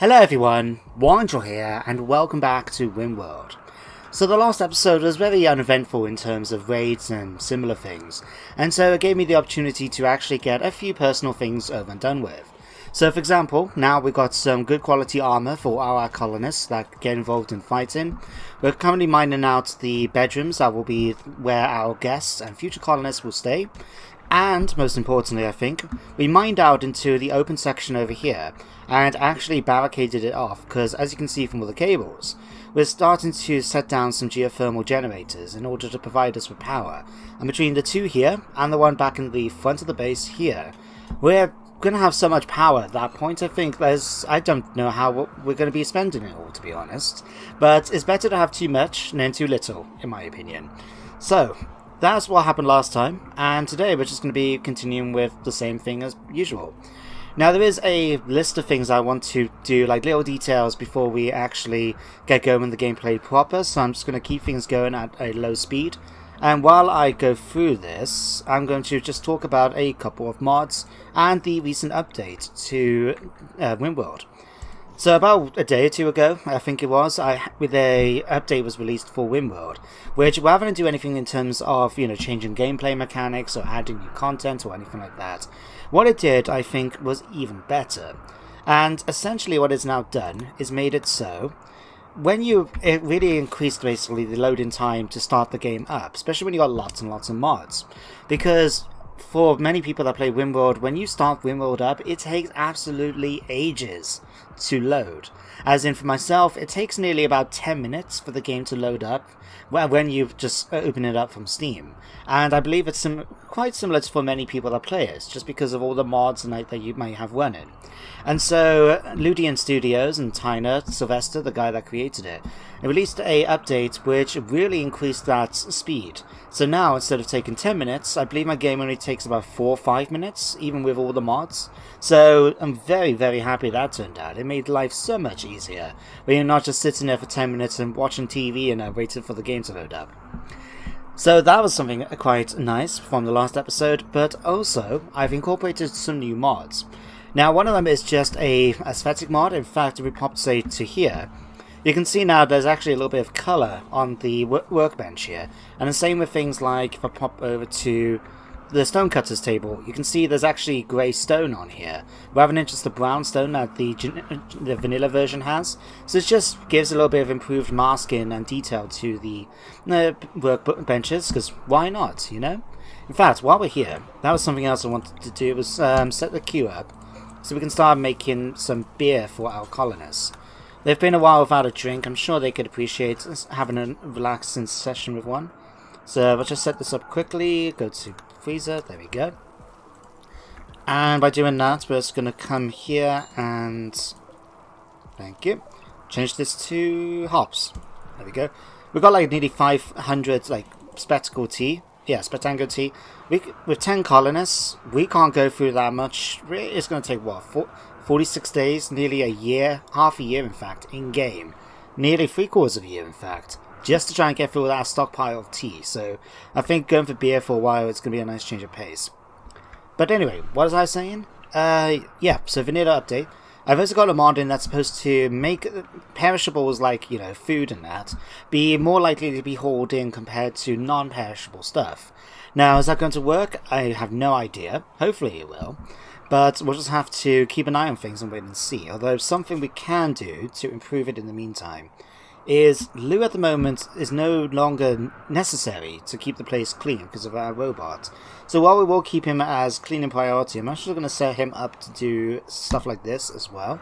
Hello everyone, Wandrel here, and welcome back to RimWorld. So the last episode was very uneventful in terms of raids and similar things, and so it gave me the opportunity to actually get a few personal things over and done with. So for example, now we've got some good quality armor for our colonists that get involved in fighting. We're currently mining out the bedrooms that will be where our guests and future colonists will stay. And, most importantly I think, we mined out into the open section over here and actually barricaded it off because, as you can see from all the cables, we're starting to set down some geothermal generators in order to provide us with power. And between the two here and the one back in the front of the base here, we're going to have so much power at that point. I think I don't know how we're going to be spending it all, to be honest. But it's better to have too much than too little, in my opinion. So that's what happened last time, and today we're just going to be continuing with the same thing as usual. Now there is a list of things I want to do, like little details before we actually get going the gameplay proper, so I'm just going to keep things going at a low speed. And while I go through this, I'm going to just talk about a couple of mods and the recent update to RimWorld. So about a day or two ago, I think it was, with a update was released for RimWorld, which rather than do anything in terms of, changing gameplay mechanics or adding new content or anything like that, what it did, I think, was even better. And essentially what it's now done is made it so, it really increased basically the loading time to start the game up, especially when you got lots and lots of mods. Because for many people that play RimWorld, when you start RimWorld up, it takes absolutely ages to load. As in, for myself, it takes nearly about 10 minutes for the game to load up when you just open it up from Steam. And I believe it's quite similar for many people that play it, just because of all the mods that you might have running. And so, Ludian Studios and Tyner Sylvester, the guy that created it, released a update which really increased that speed. So now, instead of taking 10 minutes, I believe my game only takes about 4 or 5 minutes, even with all the mods. So I'm very, very happy that turned out. It made life so much easier, when you're not just sitting there for 10 minutes and watching TV and waiting for the game to load up. So that was something quite nice from the last episode, but also I've incorporated some new mods. Now one of them is just a aesthetic mod. In fact, if we pop say to here, you can see now there's actually a little bit of colour on the workbench here. And the same with things like, if I pop over to the stonecutters table, you can see there's actually grey stone on here, rather than just the brown stone that the vanilla version has. So it just gives a little bit of improved masking and detail to the workbenches, because why not, In fact, while we're here, that was something else I wanted to do, was set the queue up, so we can start making some beer for our colonists. They've been a while without a drink. I'm sure they could appreciate having a relaxing session with one. So I'll just set this up quickly, go to freezer, there we go. And by doing that, we're just going to come here and, thank you, change this to hops. There we go. We've got nearly 500 spectacle tea. Yeah, spectacular tea. With 10 colonists, we can't go through that much. It's going to take, what, 46 days, nearly a year, half a year in fact, in-game. Nearly 3/4 of a year in fact, just to try and get through that stockpile of tea. So I think going for beer for a while, it's going to be a nice change of pace. But anyway, what was I saying? Yeah, so vanilla update. I've also got a mod in that's supposed to make perishables like, food and that, be more likely to be hauled in compared to non-perishable stuff. Now, is that going to work? I have no idea. Hopefully it will. But we'll just have to keep an eye on things and wait and see. Although something we can do to improve it in the meantime is Lou at the moment is no longer necessary to keep the place clean because of our robot. So while we will keep him as cleaning priority, I'm actually going to set him up to do stuff like this as well.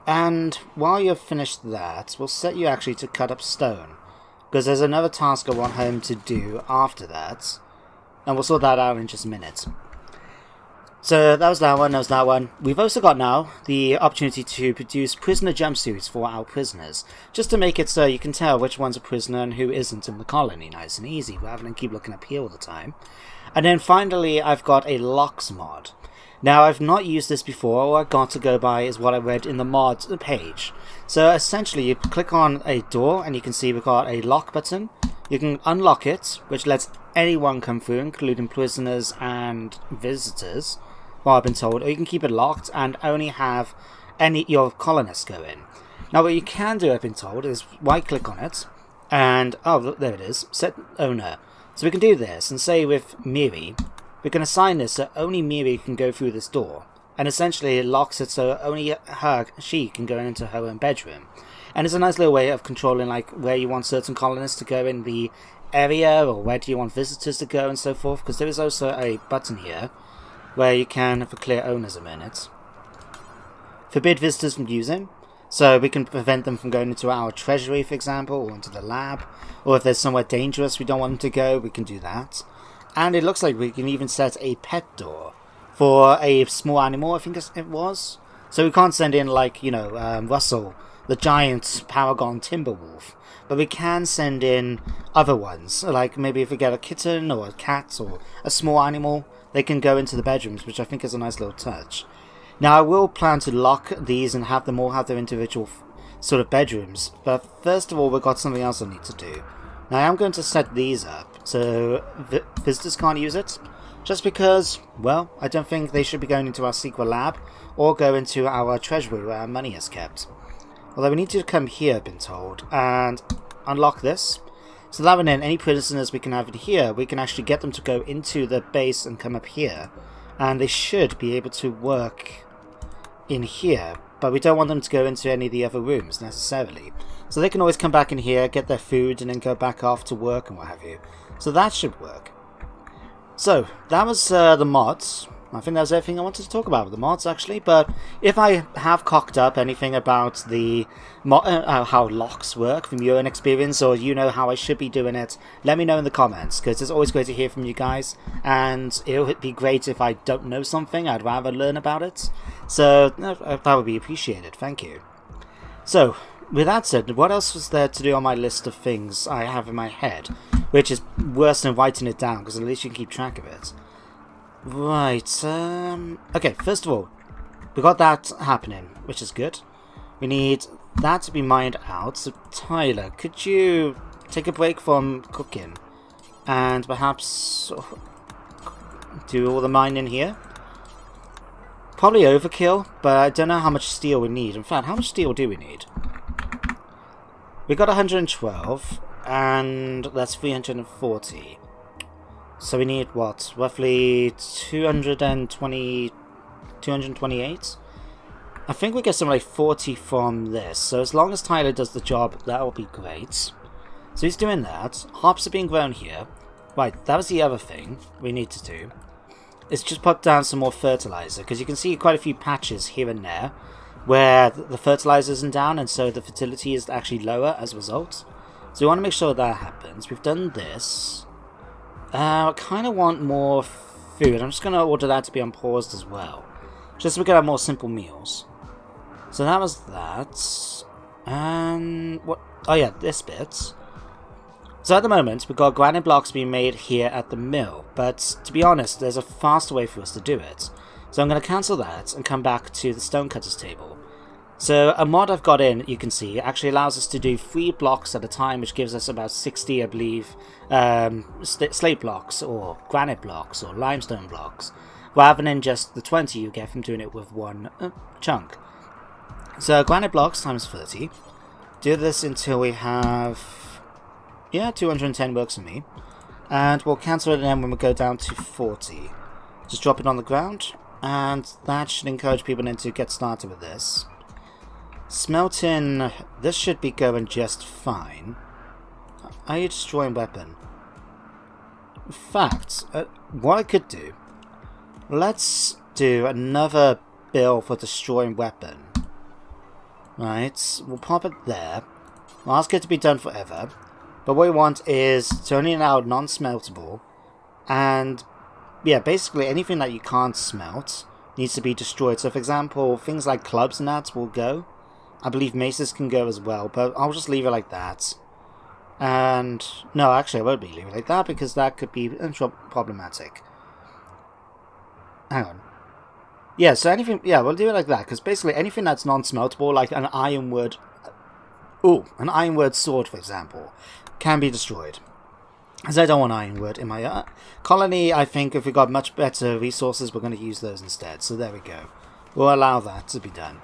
And while you've finished that, we'll set you actually to cut up stone, because there's another task I want him to do after that, and we'll sort that out in just a minute. So that was that one. We've also got now the opportunity to produce prisoner jumpsuits for our prisoners, just to make it so you can tell which one's a prisoner and who isn't in the colony, nice and easy, rather than keep looking up here all the time. And then finally, I've got a locks mod. Now, I've not used this before. All I got to go by is what I read in the mod page. So essentially, you click on a door and you can see we've got a lock button. You can unlock it, which lets anyone come through, including prisoners and visitors, well, I've been told. Or you can keep it locked and only have your colonists go in. Now what you can do, I've been told, is right click on it, and oh, there it is, set owner. So we can do this, and say with Miri, we can assign this so only Miri can go through this door, and essentially it locks it so only she can go into her own bedroom. And it's a nice little way of controlling like where you want certain colonists to go in the area, or where do you want visitors to go and so forth, because there is also a button here where you can, for clear owners a minute, forbid visitors from using. So we can prevent them from going into our treasury, for example, or into the lab, or if there's somewhere dangerous we don't want them to go, we can do that. And it looks like we can even set a pet door for a small animal, I think it was. So we can't send in like, you know, Russell, the giant Paragon Timberwolf, but we can send in other ones, like maybe if we get a kitten or a cat or a small animal, they can go into the bedrooms, which I think is a nice little touch. Now I will plan to lock these and have them all have their individual sort of bedrooms, but first of all we've got something else I need to do. Now I am going to set these up so visitors can't use it, just because, well, I don't think they should be going into our secret lab or go into our treasury where our money is kept. Although we need to come here, I've been told, and unlock this. So that way then, any prisoners we can have in here, we can actually get them to go into the base and come up here. And they should be able to work in here, but we don't want them to go into any of the other rooms necessarily. So they can always come back in here, get their food, and then go back off to work and what have you. So that should work. So, that was the mods. I think that was everything I wanted to talk about with the mods, actually. But if I have cocked up anything about the how locks work from your own experience, or you know how I should be doing it, let me know in the comments, because it's always great to hear from you guys. And it would be great if I don't know something, I'd rather learn about it. So that would be appreciated. Thank you. So, with that said, what else was there to do on my list of things I have in my head? Which is worse than writing it down, because at least you can keep track of it. Right, okay, first of all, we got that happening, which is good. We need that to be mined out, so Tyler, could you take a break from cooking and perhaps do all the mining here? Probably overkill, but I don't know how much steel we need. In fact, how much steel do we need? We got 112, and that's 340. So we need, what, roughly 228? I think we get something like 40 from this. So as long as Tyler does the job, that will be great. So he's doing that. Hops are being grown here. Right, that was the other thing we need to do. Is just put down some more fertilizer. Because you can see quite a few patches here and there where the fertilizer isn't down, and so the fertility is actually lower as a result. So we want to make sure that happens. We've done this. I kind of want more food. I'm just going to order that to be unpaused as well, just so we can have more simple meals. So that was that. And what? Oh yeah, this bit. So at the moment, we've got granite blocks being made here at the mill, but to be honest, there's a faster way for us to do it. So I'm going to cancel that and come back to the stonecutter's table. So a mod I've got in, you can see, actually allows us to do 3 blocks at a time, which gives us about 60, I believe, slate blocks, or granite blocks, or limestone blocks, rather than just the 20 you get from doing it with one chunk. So granite blocks times 30. Do this until we have, yeah, 210 works for me. And we'll cancel it then when we go down to 40. Just drop it on the ground, and that should encourage people then to get started with this. Smelting, this should be going just fine. Are you destroying weapon? In fact, what I could do, let's do another bill for destroying weapon. Right, we'll pop it there. We'll ask it to be done forever. But what we want is turning it out non-smeltable. And, yeah, basically anything that you can't smelt needs to be destroyed. So, for example, things like clubs and that will go. I believe maces can go as well, but I'll just leave it like that. And, no, actually I won't be leaving it like that, because that could be problematic. Hang on. Yeah, so anything, yeah, we'll do it like that, because basically anything that's non-smeltable, like an ironwood, an ironwood sword, for example, can be destroyed. As I don't want ironwood in my colony. I think if we've got much better resources, we're going to use those instead. So there we go. We'll allow that to be done.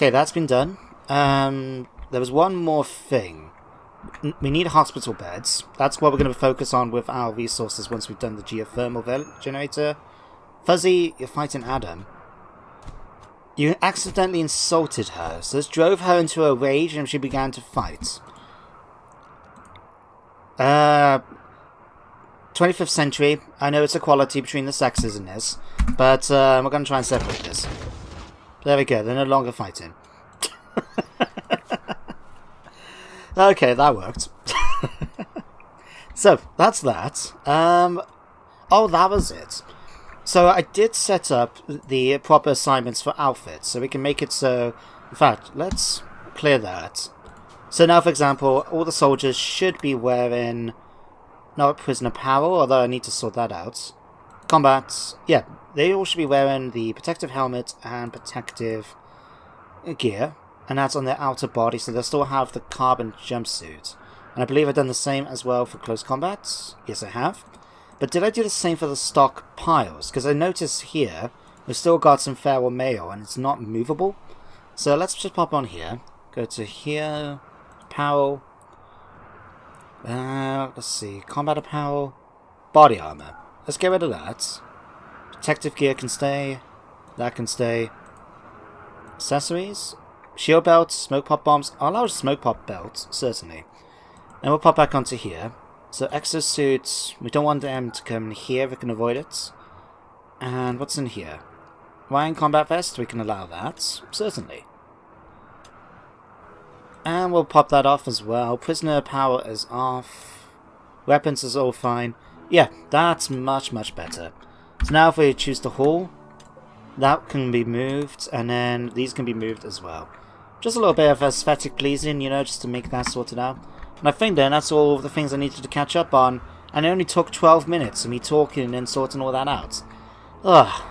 Okay, that's been done. There was one more thing. We need hospital beds. That's what we're going to focus on with our resources once we've done the geothermal generator. Fuzzy, you're fighting Adam. You accidentally insulted her, so this drove her into a rage and she began to fight. 25th century. I know it's equality between the sexes in this, but we're going to try and separate this. There we go, they're no longer fighting. Okay, that worked. So, that's that. Oh, that was it. So, I did set up the proper assignments for outfits, so we can make it so... In fact, let's clear that. So now, for example, all the soldiers should be wearing... Not prisoner apparel, although I need to sort that out. Combat, yeah, they all should be wearing the protective helmet and protective gear. And that's on their outer body, so they'll still have the carbon jumpsuit. And I believe I've done the same as well for close combat. Yes, I have. But did I do the same for the stock piles? Because I noticed here, we've still got some feral mail, and it's not movable. So let's just pop on here. Go to here, apparel. Let's see, combat apparel, body armor. Let's get rid of that. Protective gear can stay. That can stay. Accessories. Shield belts, smoke pop bombs. I'll allow a smoke pop belt, certainly. And we'll pop back onto here. So exosuits, we don't want them to come in here, we can avoid it. And what's in here? Ryan combat vest, we can allow that, certainly. And we'll pop that off as well. Prisoner power is off. Weapons is all fine. Yeah, that's much, much better. So now if we choose to haul, that can be moved, and then these can be moved as well. Just a little bit of aesthetic pleasing, you know, just to make that sorted out. And I think then that's all the things I needed to catch up on, and it only took 12 minutes of me talking and sorting all that out. Ugh.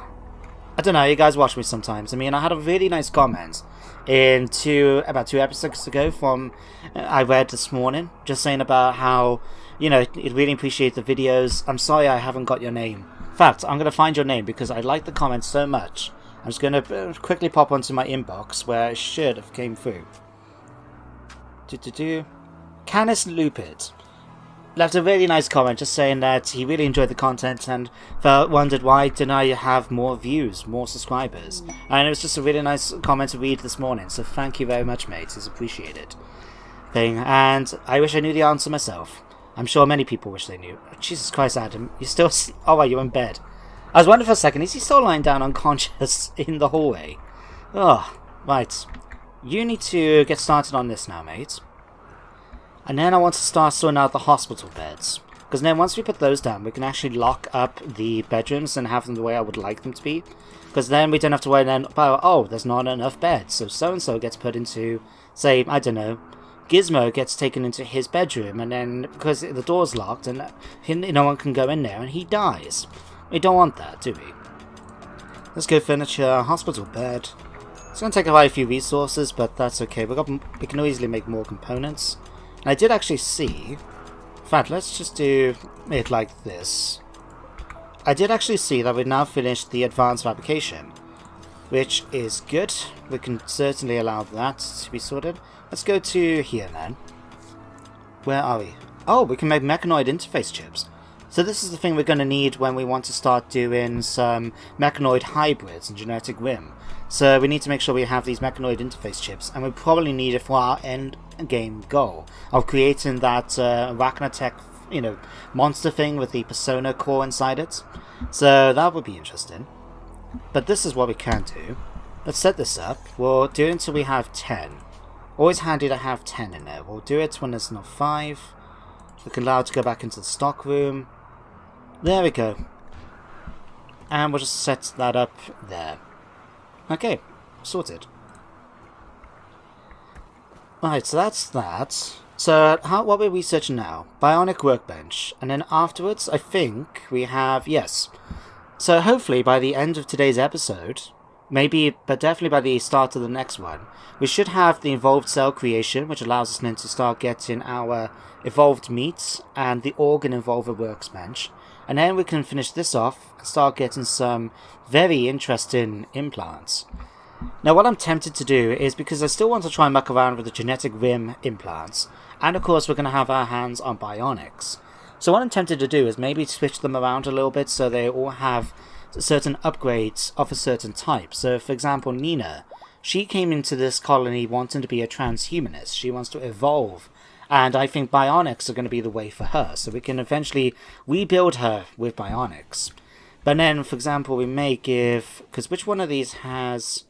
I don't know, you guys watch me sometimes. I mean, I had a really nice comment about 2 episodes ago from I read this morning, just saying about how, you know, you'd really appreciate the videos. I'm sorry I haven't got your name. In fact, I'm going to find your name because I like the comment so much. I'm just going to quickly pop onto my inbox where it should have came through. Canis Lupid left a really nice comment just saying that he really enjoyed the content and wondered why didn't I have more views, more subscribers. And it was just a really nice comment to read this morning, so thank you very much, mate. It's appreciated. And I wish I knew the answer myself. I'm sure many people wish they knew. Jesus Christ, Adam, you're still... Oh, right, you're in bed. I was wondering for a second, is he still lying down unconscious in the hallway? Oh, right. You need to get started on this now, mate. And then I want to start sorting out the hospital beds. Because then once we put those down, we can actually lock up the bedrooms and have them the way I would like them to be. Because then we don't have to worry then about, oh, there's not enough beds. So so-and-so gets put into, say, I don't know, Gizmo gets taken into his bedroom. And then, because the door's locked and no one can go in there, and he dies. We don't want that, do we? Let's go furniture, hospital bed. It's going to take quite a few resources, but that's okay. We can easily make more components. And I did actually see... In fact, let's just do it like this. I did actually see that we've now finished the advanced fabrication, which is good. We can certainly allow that to be sorted. Let's go to here then. Where are we? Oh, we can make mechanoid interface chips. So this is the thing we're going to need when we want to start doing some mechanoid hybrids in GeneticRim. So we need to make sure we have these mechanoid interface chips, and we probably need it for our end game goal of creating that Arachnotech, you know, monster thing with the Persona core inside it. So that would be interesting. But this is what we can do. Let's set this up. We'll do it until we have 10. Always handy to have 10 in there. We'll do it when there's not 5. We can allow it to go back into the stock room. There we go. And we'll just set that up there. Okay, sorted. Right, so that's that. So, what we're researching now? Bionic workbench. And then afterwards, I think we have... Yes. So hopefully by the end of today's episode, maybe, but definitely by the start of the next one, we should have the evolved cell creation, which allows us then to start getting our evolved meat and the organ evolver workbench. And then we can finish this off and start getting some very interesting implants. Now what I'm tempted to do is, because I still want to try and muck around with the GeneticRim implants, and of course we're going to have our hands on bionics. So what I'm tempted to do is maybe switch them around a little bit so they all have certain upgrades of a certain type. So for example, Nina, she came into this colony wanting to be a transhumanist. She wants to evolve, and I think bionics are going to be the way for her, so we can eventually rebuild her with bionics. But then, for example, we may give, because which one of these has,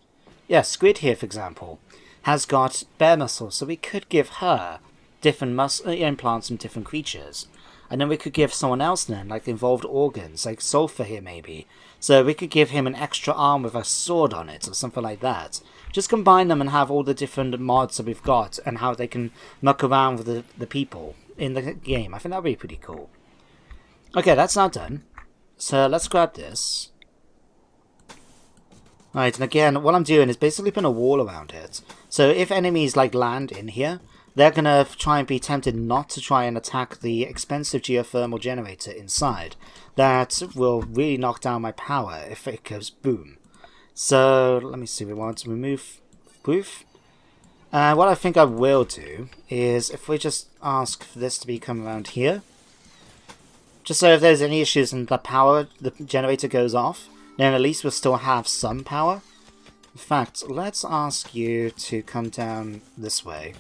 yeah, Squid here, for example, has got bear muscles, so we could give her different implants from different creatures. And then we could give someone else then, like involved organs, like Sulfur here maybe. So we could give him an extra arm with a sword on it, or something like that. Just combine them and have all the different mods that we've got, and how they can muck around with the people in the game. I think that would be pretty cool. Okay, that's now done. So let's grab this. Right, and again, what I'm doing is basically putting a wall around it. So if enemies like land in here, they're going to try and be tempted not to try and attack the expensive geothermal generator inside. That will really knock down my power if it goes boom. So, let me see, we want to remove proof. And what I think I will do is, if we just ask for this to be come around here, just so if there's any issues and the generator goes off, then at least we'll still have some power. In fact, let's ask you to come down this way.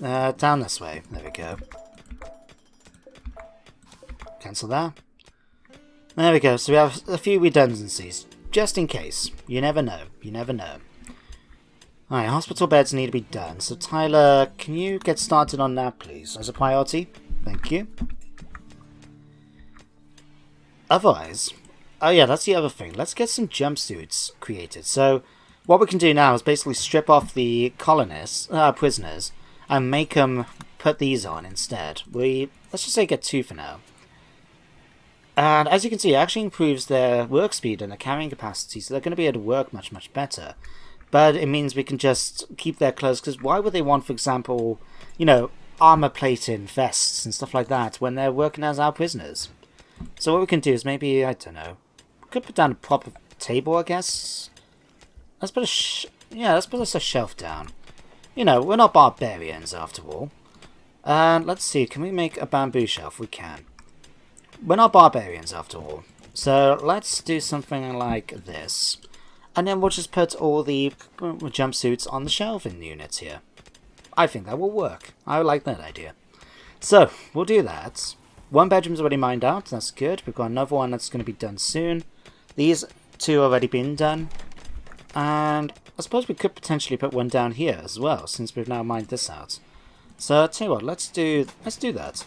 Down this way. There we go. Cancel that. There we go. So we have a few redundancies, just in case. You never know. You never know. Alright, hospital beds need to be done. So Tyler, can you get started on that, please, as a priority? Thank you. Otherwise, oh yeah, that's the other thing. Let's get some jumpsuits created. So what we can do now is basically strip off the prisoners, and make them put these on instead. Let's just say get 2 for now. And as you can see, it actually improves their work speed and their carrying capacity, so they're going to be able to work much, much better. But it means we can just keep their clothes, because why would they want, for example, you know, armor plating vests and stuff like that when they're working as our prisoners? So what we can do is maybe, I don't know, we could put down a proper table, I guess. Let's put let's put a shelf down. You know, we're not barbarians after all. And let's see, can we make a bamboo shelf? We can. We're not barbarians after all. So let's do something like this. And then we'll just put all the jumpsuits on the shelving units here. I think that will work. I like that idea. So, we'll do that. 1 bedroom's already mined out, that's good. We've got another one that's going to be done soon. These 2 already been done. And I suppose we could potentially put 1 down here as well, since we've now mined this out. So, I'll tell you what, let's do that.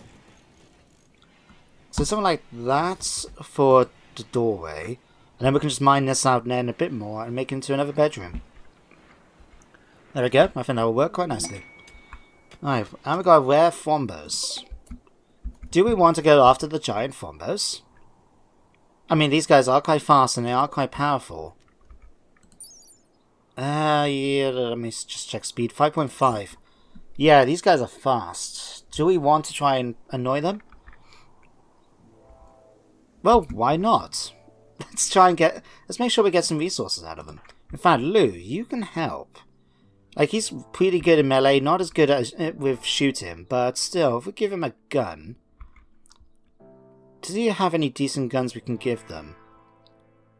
So something like that for the doorway. And then we can just mine this out and then a bit more and make it into another bedroom. There we go, I think that will work quite nicely. Alright, and we got rare Fombos. Do we want to go after the giant Fombos? I mean, these guys are quite fast and they are quite powerful. Yeah, let me just check speed. 5.5. Yeah, these guys are fast. Do we want to try and annoy them? Well, why not? Let's make sure we get some resources out of them. In fact, Lou, you can help. Like, he's pretty good in melee, not as good as with shooting, but still, if we give him a gun... Does he have any decent guns we can give them?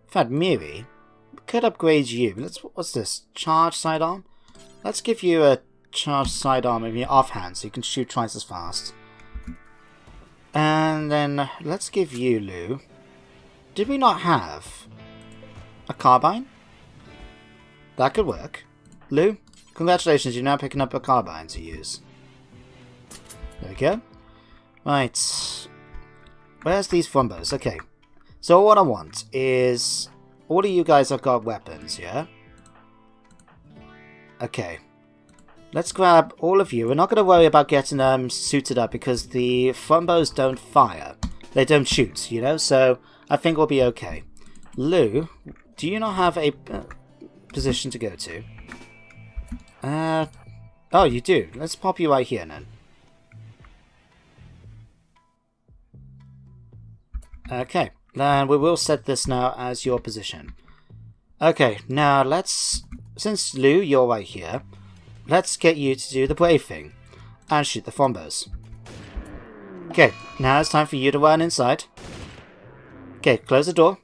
In fact, Miri, we could upgrade you. What's this? Charge sidearm? Let's give you a charge sidearm in your offhand so you can shoot twice as fast. And then, let's give you, Lou... Did we not have a carbine? That could work. Lou, congratulations, you're now picking up a carbine to use. There we go. Right. Where's these Fombos? Okay. So what I want is... All of you guys have got weapons, yeah? Okay. Let's grab all of you. We're not going to worry about getting them suited up because the Fombos don't fire. They don't shoot, you know? So... I think we'll be okay. Lou, do you not have a position to go to? Oh, you do. Let's pop you right here then. Okay, then we will set this now as your position. Okay, now let's... Since Lou, you're right here, let's get you to do the brave thing and shoot the Fombos. Okay, now it's time for you to run inside. Okay, close the door.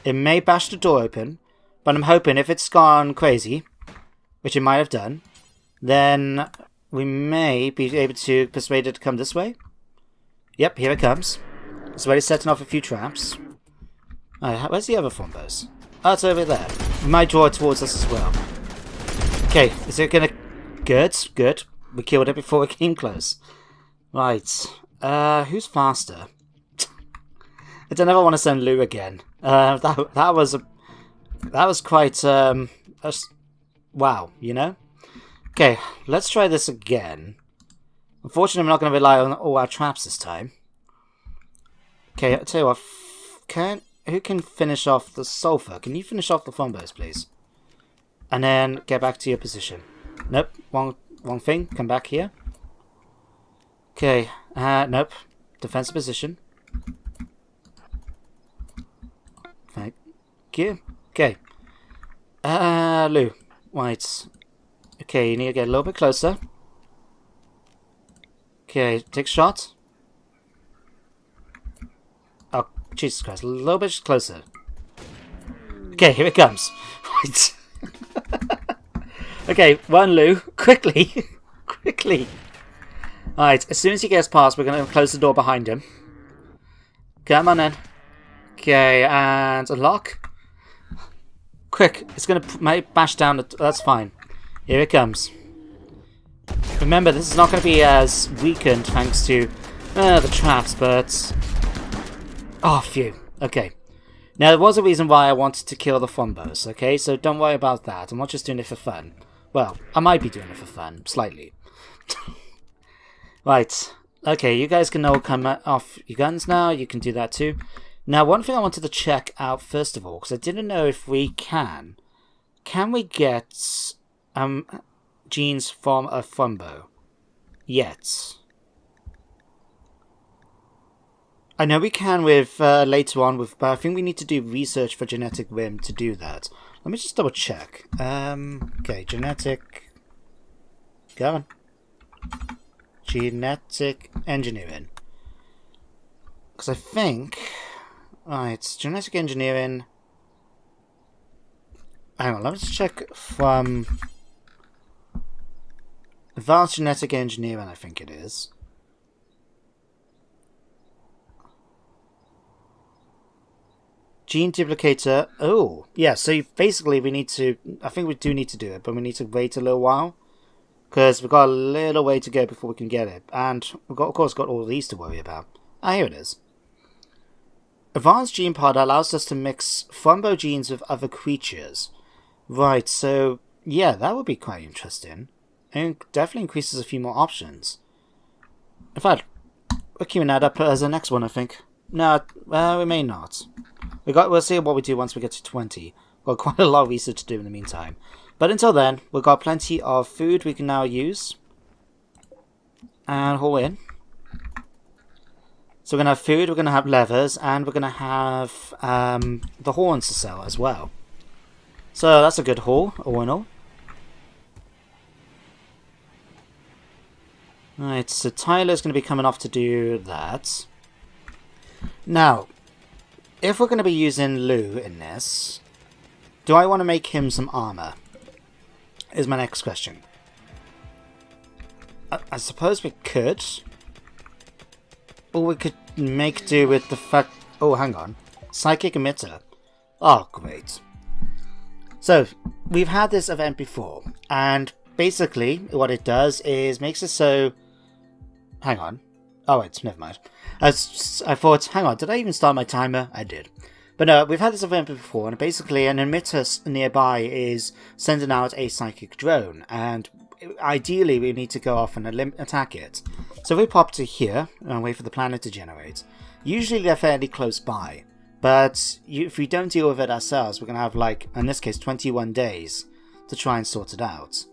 It may bash the door open, but I'm hoping if it's gone crazy, which it might have done, then we may be able to persuade it to come this way. Yep, here it comes. It's already setting off a few traps. Alright, where's the other Fombos? Oh, it's over there. We might draw it towards us as well. Okay, is it gonna... Good, good. We killed it before it came close. Right. Who's faster? I don't ever want to send Lou again. That was quite wow, you know? Okay, let's try this again. Unfortunately, I'm not going to rely on all our traps this time. Okay, I'll tell you what. Who can finish off the sulfur? Can you finish off the Fombos, please? And then get back to your position. Nope, wrong thing. Come back here. Okay, nope. Defensive position. Thank you. Okay. Lou. Right. Okay, you need to get a little bit closer. Okay, take a shot. Oh, Jesus Christ. A little bit closer. Okay, here it comes. Right. Okay, run, Lou. Quickly. Quickly. Alright, as soon as he gets past, we're going to close the door behind him. Come on then. Okay, and unlock. Quick, it's going to bash down. That's fine. Here it comes. Remember, this is not going to be as weakened thanks to the traps, but... Oh, phew. Okay. Now, there was a reason why I wanted to kill the Fombos, okay? So don't worry about that. I'm not just doing it for fun. Well, I might be doing it for fun, slightly. Right. Okay, you guys can all come off your guns now. You can do that too. Now, one thing I wanted to check out first of all, because I didn't know if we can. Can we get genes from a Fumbo? Yet. I know we can with later on, but I think we need to do research for GeneticRim to do that. Let me just double check. Okay, genetic... Go on. Genetic engineering. Because I think... Right, genetic engineering... Hang on, let me just check from... Advanced genetic engineering, I think it is. Gene duplicator. Oh, yeah, so basically we need to... I think we do need to do it, but we need to wait a little while. Because we've got a little way to go before we can get it. And we've got, of course, got all these to worry about. Ah, here it is. Advanced gene pod allows us to mix Fumbo genes with other creatures. Right, so, yeah, that would be quite interesting. And definitely increases a few more options. In fact, we're queuing that up as the next one, I think. No, we may not. We'll see what we do once we get to 20. We've got quite a lot of research to do in the meantime. But until then, we've got plenty of food we can now use. And haul in. So we're going to have food, we're going to have levers, and we're going to have the horns to sell as well. So that's a good haul, all in all. Right, so Tyler's going to be coming off to do that. Now, if we're going to be using Lou in this, do I want to make him some armor? Is my next question. I suppose we could. Or we could make do with the fact... Oh, hang on. Psychic emitter. Oh, great. So, we've had this event before. And basically, what it does is makes it so... Hang on. Oh, wait, never mind. I thought, hang on, did I even start my timer? I did. But no, we've had this event before, and basically an emitter nearby is sending out a psychic drone, and ideally we need to go off and attack it. So we pop to here, and wait for the planet to generate. Usually they're fairly close by, but if we don't deal with it ourselves, we're going to have, like, in this case, 21 days to try and sort it out.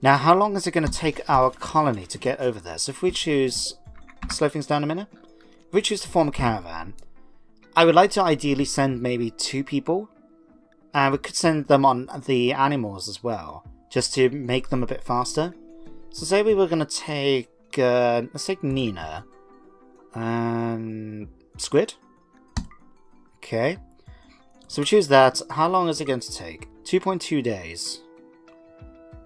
Now, how long is it going to take our colony to get over there? So if we choose... Slow things down a minute. If we choose to form a caravan, I would like to ideally send maybe 2 people And we could send them on the animals as well, just to make them a bit faster. So say we were going to take, let's take Nina. And Squid. Okay. So we choose that. How long is it going to take? 2.2 days.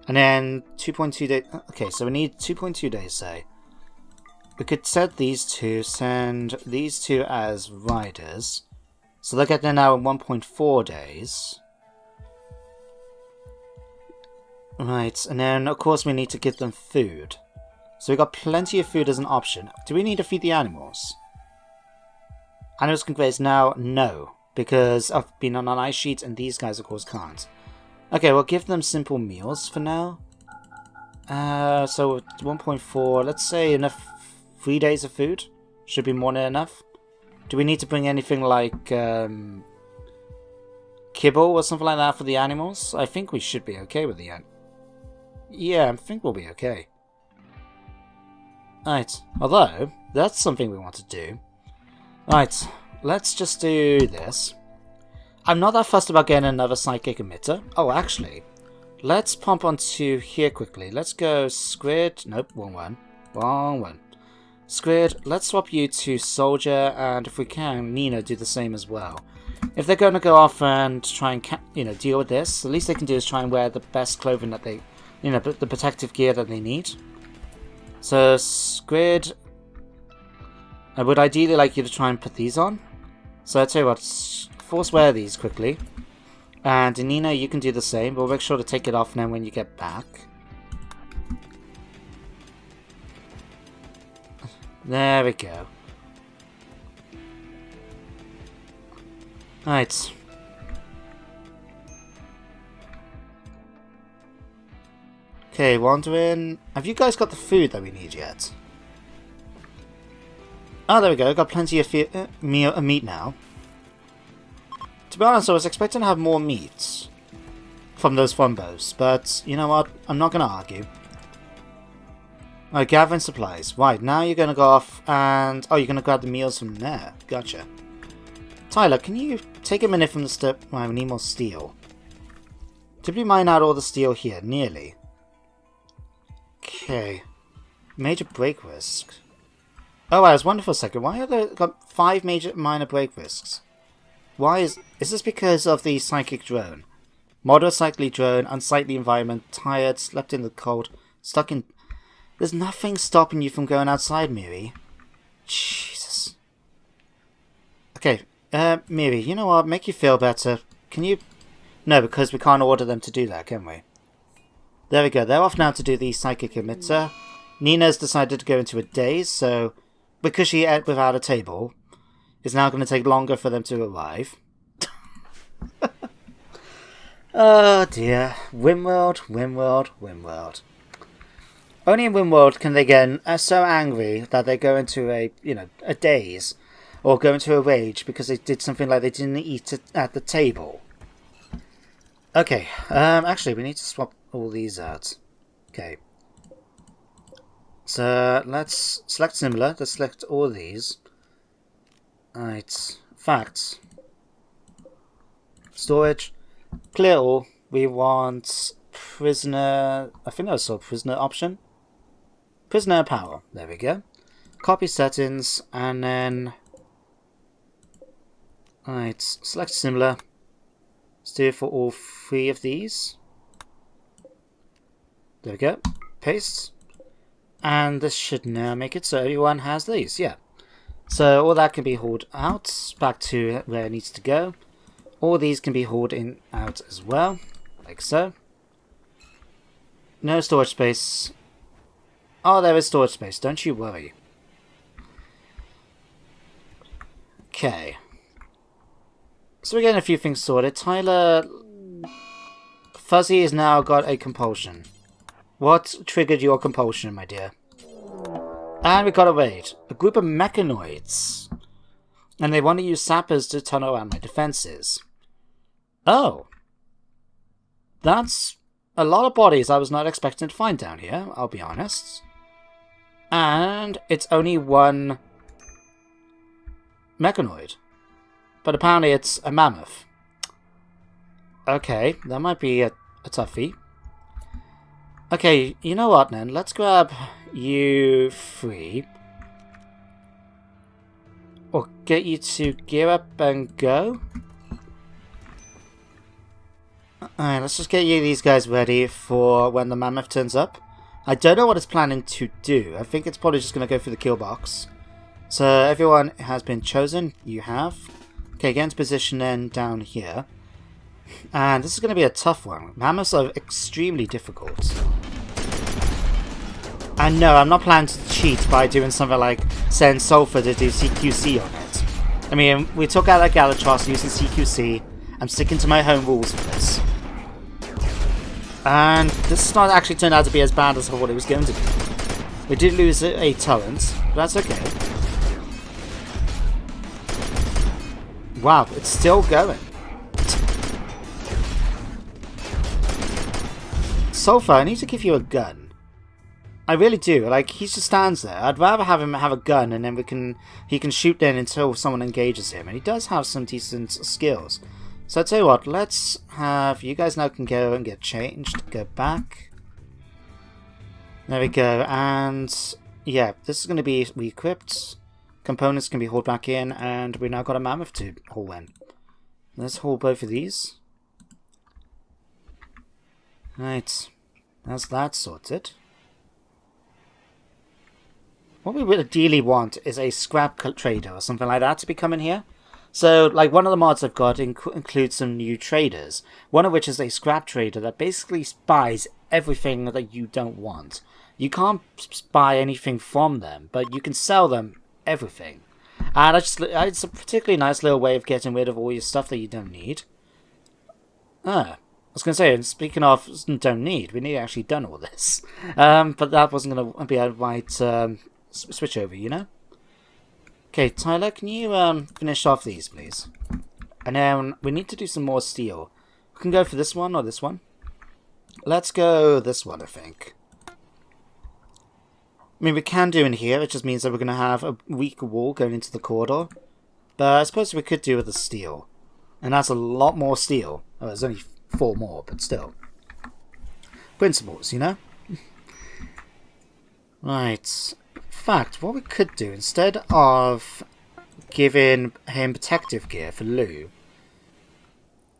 And then 2.2 days. Okay, so we need 2.2 days, say. We could set these two, send these two as riders. So they'll get there now in 1.4 days. Right, and then of course we need to give them food. So we've got plenty of food as an option. Do we need to feed the animals? Animals can graze now? No. Because I've been on an ice sheet and these guys of course can't. Okay, we'll give them simple meals for now. So 1.4, let's say enough 3 days of food. Should be more than enough. Do we need to bring anything like kibble or something like that for the animals? I think we should be okay with the yeah, I think we'll be okay. Right, although, that's something we want to do. Right, let's just do this. I'm not that fussed about getting another psychic emitter. Oh, actually, let's pump onto here quickly. Let's go Squid. Nope, wrong one. Wrong one. Squid, let's swap you to Soldier, and if we can, Nina do the same as well. If they're going to go off and try and, deal with this, the least they can do is try and wear the best clothing that they, the protective gear that they need. So, Squid, I would ideally like you to try and put these on. So, I'll tell you what, force wear these quickly. And Nina, you can do the same, but make sure to take it off now when you get back. There we go. Right. Okay, wandering. Have you guys got the food that we need yet? Oh, there we go. Got plenty of meat now. To be honest, I was expecting to have more meat from those fumbos, but you know what? I'm not going to argue. Alright, gathering supplies. Right, now you're going to go off and... Oh, you're going to grab the meals from there. Gotcha. Tyler, can you take a minute from the step... Right, we need more steel. Did we mine out all the steel here? Nearly. Okay. Major break risk. Oh, I was wondering for a second. Why have they got 5 major minor break risks? Why is... Is this because of the psychic drone? Moderate psychic drone, unsightly environment, tired, slept in the cold, stuck in... There's nothing stopping you from going outside, Miri. Jesus. Okay, Miri, you know what? Make you feel better. Can you... No, because we can't order them to do that, can we? There we go. They're off now to do the psychic emitter. Nina's decided to go into a daze, so... Because she ate without a table, it's now going to take longer for them to arrive. Oh dear. RimWorld, RimWorld, RimWorld. Only in RimWorld can they get so angry that they go into a daze, or go into a rage because they did something like they didn't eat at the table. Okay, actually we need to swap all these out. Okay. So let's select similar. Let's select all these. Alright, facts. Storage. Clear all. We want prisoner. I think I saw prisoner option. Prisoner power. There we go. Copy settings and then. Alright, select similar. Let's do it for all 3 of these. There we go. Paste. And this should now make it so everyone has these, yeah. So all that can be hauled out, back to where it needs to go. All these can be hauled in out as well, like so. No storage space. Oh, there is storage space, don't you worry. Okay. So we're getting a few things sorted. Tyler... Fuzzy has now got a compulsion. What triggered your compulsion, my dear? And we got a raid. A group of mechanoids. And they want to use sappers to turn around my defenses. Oh. That's a lot of bodies I was not expecting to find down here, I'll be honest. And it's only one mechanoid. But apparently it's a mammoth. Okay, that might be a toughie. Okay, you know what then? Let's grab you 3. Or get you to gear up and go. Alright, let's just get you these guys ready for when the mammoth turns up. I don't know what it's planning to do. I think it's probably just going to go through the kill box. So everyone has been chosen. You have. Okay, get into position then down here. And this is going to be a tough one. Mammoths are extremely difficult. And no, I'm not planning to cheat by doing something like send Sulfur to do CQC on it. I mean, we took out that Galvatros using CQC. I'm sticking to my home rules for this. And this is not actually turned out to be as bad as I thought it was going to be. We did lose a torrent, but that's okay. Wow, it's still going. Sulfur, I need to give you a gun. I really do. Like, he just stands there. I'd rather have him have a gun and then he can shoot then until someone engages him. And he does have some decent skills. So I tell you what, let's have... You guys now can go and get changed. Go back. There we go. And yeah, this is going to be re-equipped. Components can be hauled back in. And we now got a mammoth to haul in. Let's haul both of these. Right. That's that sorted. What we would ideally want is a scrap trader or something like that to be coming here. So, like, one of the mods I've got includes some new traders. One of which is a scrap trader that basically buys everything that you don't want. You can't buy anything from them, but you can sell them everything. And it's a particularly nice little way of getting rid of all your stuff that you don't need. I was going to say, and speaking of don't need, we need actually done all this. But that wasn't going to be a right switch over, you know? Okay, Tyler, can you finish off these, please? And then we need to do some more steel. We can go for this one or this one. Let's go this one, I think. I mean, we can do in here. It just means that we're going to have a weak wall going into the corridor. But I suppose we could do with the steel. And that's a lot more steel. Oh, there's only 4 more, but still. Principles, you know? Right. In fact, what we could do, instead of giving him protective gear for Lou,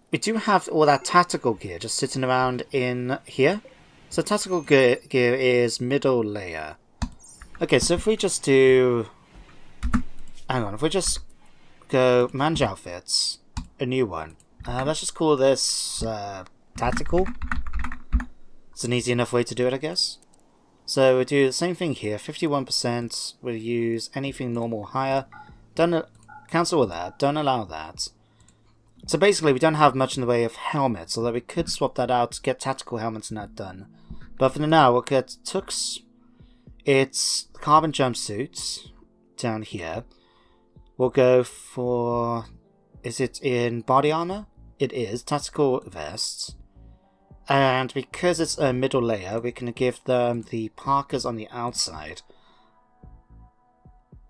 we do have all that tactical gear just sitting around in here. So tactical gear is middle layer. Okay, so if we just do... Hang on, if we just go Manj Outfits, a new one. Let's just call this tactical. It's an easy enough way to do it, I guess. So we do the same thing here, 51%, we'll use anything normal higher, cancel all that, don't allow that. So basically we don't have much in the way of helmets, although we could swap that out to get tactical helmets and that done. But for now we'll get Tux, it's carbon jumpsuits down here. We'll go for, is it in body armor? It is, tactical vests. And because it's a middle layer, we can give them the parkas on the outside.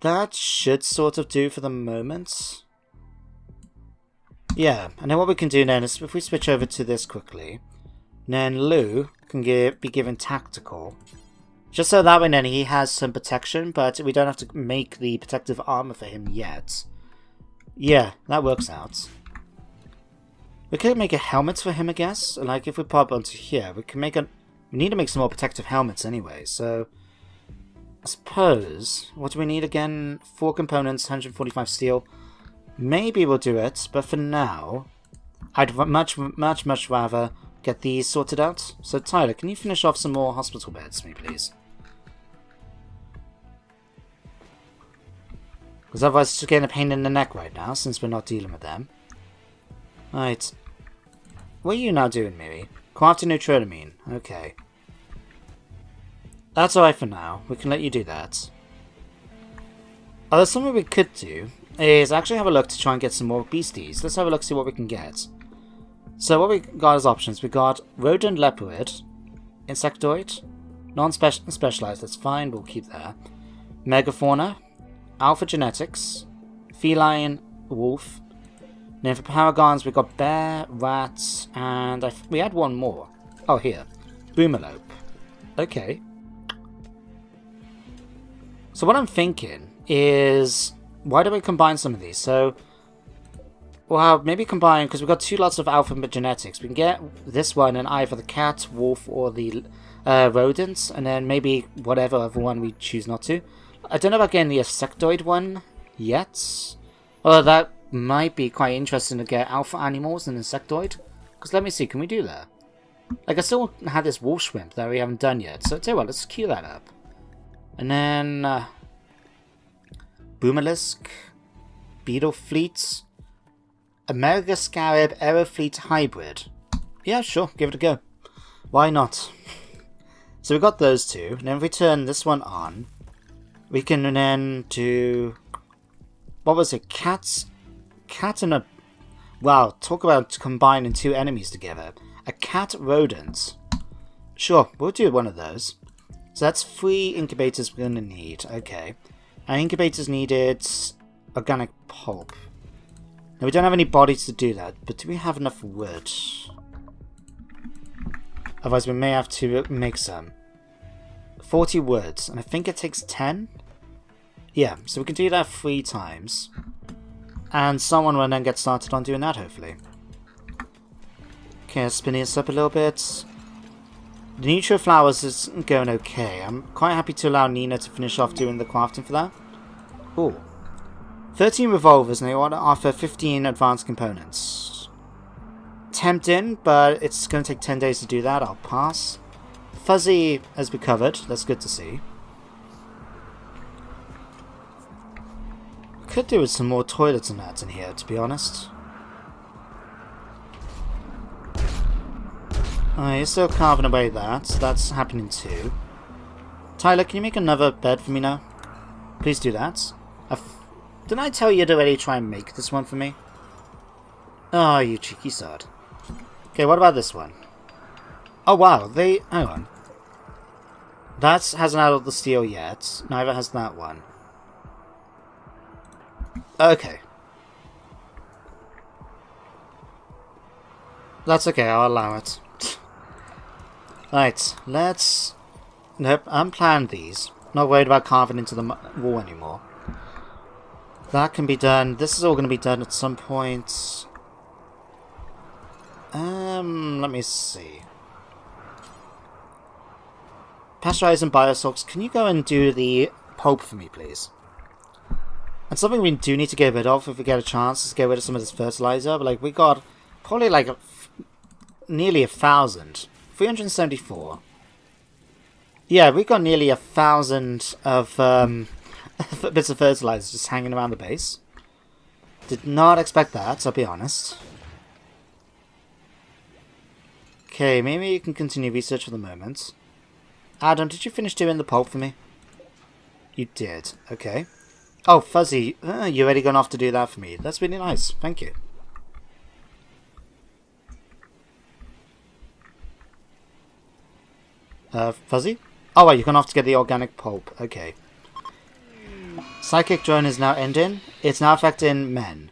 That should sort of do for the moment. Yeah, and then what we can do then is if we switch over to this quickly, then Lou can be given tactical. Just so that way then he has some protection, but we don't have to make the protective armor for him yet. Yeah, that works out. We could make a helmet for him, I guess. Like, if we pop onto here, we can make a... We need to make some more protective helmets anyway, so... I suppose... What do we need again? 4 components, 145 steel. Maybe we'll do it, but for now... I'd much rather get these sorted out. So, Tyler, can you finish off some more hospital beds for me, please? Because otherwise it's just getting a pain in the neck right now, since we're not dealing with them. Right. What are you now doing, Miri? Crafting neutrolamine. Okay. That's alright for now. We can let you do that. Although something we could do is actually have a look to try and get some more beasties. Let's have a look, see what we can get. So what we got as options, we got rodent leopard, insectoid, non-specialized, that's fine, we'll keep that. Megafauna, alpha genetics, feline wolf, then for paragons, we've got bear, rat, and we had one more. Oh, here. Boomerlope. Okay. So what I'm thinking is, why don't we combine some of these? So, well, maybe combine, because we've got 2 lots of alphabet genetics. We can get this one and either the cat, wolf, or the rodents, and then maybe whatever other one we choose not to. I don't know about getting the insectoid one yet. Although that might be quite interesting to get alpha animals and insectoid. Because let me see, can we do that? Like, I still had this wolf shrimp that we haven't done yet. So, tell you what, let's queue that up. And then... Boomalisk, Beetle Fleet, America Scarab, Aerofleet Hybrid. Yeah, sure, give it a go. Why not? So we got those 2. And then if we turn this one on, we can then do... What was it? Cat and a... Wow, talk about combining 2 enemies together. A cat rodent. Sure, we'll do one of those. So that's 3 incubators we're going to need. Okay. And incubators needed organic pulp. Now we don't have any bodies to do that, but do we have enough wood? Otherwise we may have to make some. 40 woods, and I think it takes 10? Yeah, so we can do that 3 times. And someone will then get started on doing that, hopefully. Okay, spinning this up a little bit. The neutral flowers is going okay. I'm quite happy to allow Nina to finish off doing the crafting for that. Ooh. 13 revolvers, and they want to offer 15 advanced components. Tempting, but it's going to take 10 days to do that. I'll pass. Fuzzy has been covered. That's good to see. Could do with some more toilets and that in here, to be honest. Oh, you're still carving away that. That's happening too. Tyler, can you make another bed for me now? Please do that. Didn't I tell you to already try and make this one for me? Oh, you cheeky sod. Okay, what about this one? Oh, wow. Hang on. That hasn't added the steel yet. Neither has that one. Okay. That's okay, I'll allow it. Right, let's... Nope, unplan these. Not worried about carving into the wall anymore. That can be done. This is all going to be done at some point. Let me see. Pasteurize and biosalts. Can you go and do the pulp for me, please? And something we do need to get rid of if we get a chance is get rid of some of this fertilizer. But like, we got probably like nearly 1,000. 374. Yeah, we got nearly 1,000 of bits of fertilizer just hanging around the base. Did not expect that, I'll be honest. Okay, maybe you can continue research for the moment. Adam, did you finish doing the pulp for me? You did, okay. Oh, Fuzzy, you already gone off to do that for me. That's really nice, thank you. Fuzzy? Oh, wait, you've gone off to get the organic pulp. Okay. Psychic drone is now ending. It's now affecting men.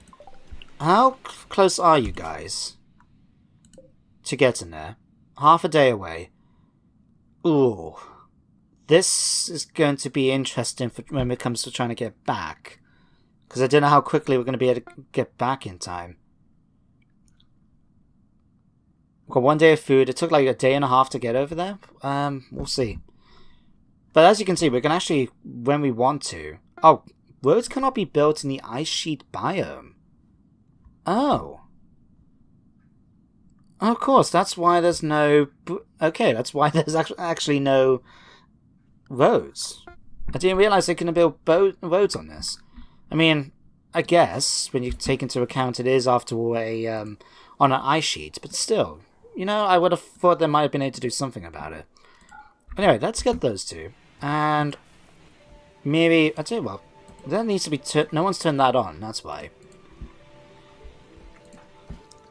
How close are you guys to getting there? Half a day away. Ooh. This is going to be interesting when it comes to trying to get back. Because I don't know how quickly we're going to be able to get back in time. We've got 1 day of food. It took like a day and a half to get over there. We'll see. But as you can see, we can actually, when we want to... Oh, roads cannot be built in the ice sheet biome. Oh. Of course, that's why there's no... Okay, that's why there's actually no roads. I didn't realize they couldn't build roads on this. I mean, I guess, when you take into account it is after all on an ice sheet, but still... You know, I would have thought they might have been able to do something about it. Anyway, let's get those two. And maybe... I'll tell you what. That needs to be... No one's turned that on, that's why.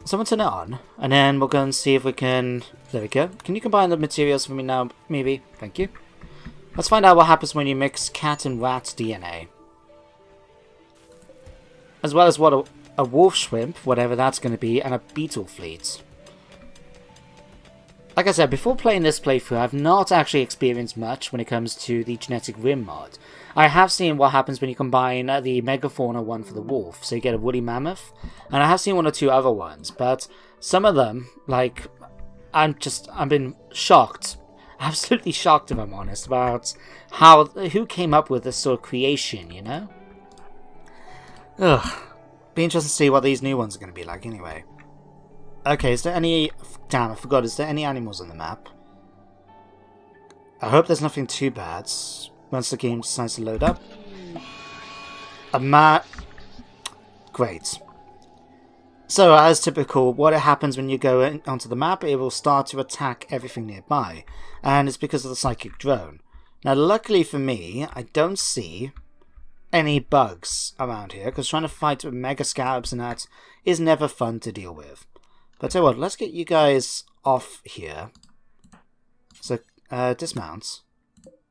Someone turn it on. And then we'll go and see if we can... There we go. Can you combine the materials for me now, maybe? Thank you. Let's find out what happens when you mix cat and rat DNA. As well as what a wolf shrimp, whatever that's going to be, and a beetle fleet. Like I said, before playing this playthrough, I've not actually experienced much when it comes to the GeneticRim mod. I have seen what happens when you combine the megafauna one for the wolf, so you get a woolly mammoth, and I have seen one or two other ones, but some of them, like, I've been shocked, absolutely shocked if I'm honest, about who came up with this sort of creation, you know? Ugh. Be interesting to see what these new ones are going to be like anyway. Okay, is there any... Damn, I forgot. Is there any animals on the map? I hope there's nothing too bad once the game decides to load up. Great. So, as typical, what happens when you go onto the map, it will start to attack everything nearby. And it's because of the psychic drone. Now, luckily for me, I don't see any bugs around here, because trying to fight with mega scabs and that is never fun to deal with. But tell you what, let's get you guys off here. So, dismount.